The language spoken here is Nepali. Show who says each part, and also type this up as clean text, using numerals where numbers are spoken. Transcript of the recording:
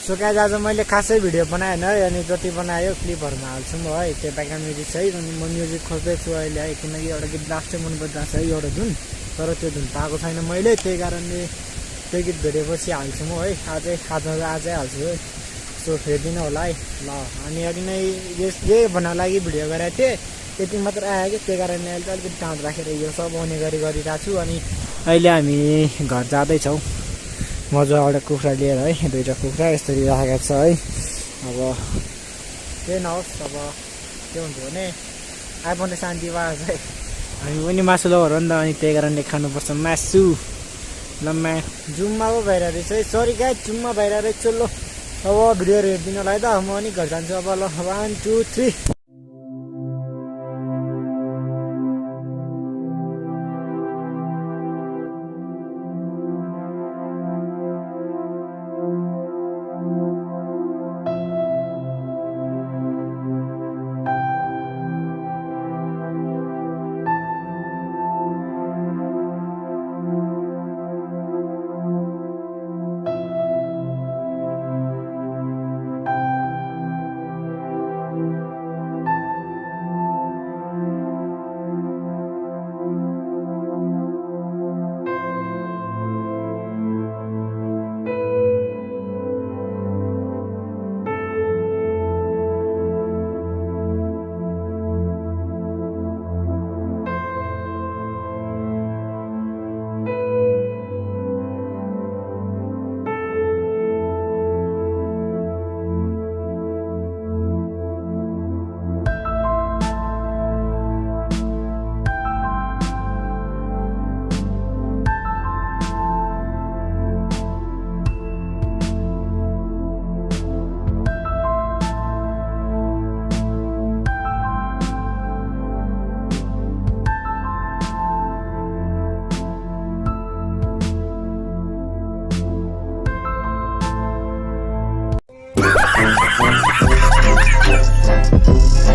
Speaker 1: सो गाइज आज मैले खासै भिडियो बनाएन अनि जति बनायो क्लिपहरुमा हाल्छु म है त्यो ब्याकग्राउन्ड म्युजिक चाहिँ अनि म म्युजिक खोज्दैछु अहिले है किनकि एउटा गीत लास्टै मन पर्छ है एउटा धुन तर त्यो धुन पाएको छैन मैले त्यही कारणले त्यो गीत भेटेपछि हाल्छु म है आजै हाल्छु है सो हेर्दिन होला है ल अनि अघि नै यही भन्न लागि भिडियो गरेको थिएँ त्यति मात्र आयो कि त्यही कारणले अहिले अलिकति टाढो राखेर यो सब आउने गरिरहेको छु अनि अहिले हामी घर जाँदैछौँ मजा एउटा कुखुरा लिएर है दुईवटा कुखुरा यसरी राखेको छ है अब केही नहोस् अब के हुन्छ भने आइफोनले शान्ति पाएको छ है हामी पनि मासु लभर हो नि त अनि त्यही कारणले खानुपर्छ मासु ल जुम्मा पो भइरहेको रहेछ है सरी गाइस जुम्मा भइरहेको रहेछ ल अब भिडियोहरू हेरिदिनलाई त म पनि घर जान्छु अब ल 1 2 3
Speaker 2: Thank you.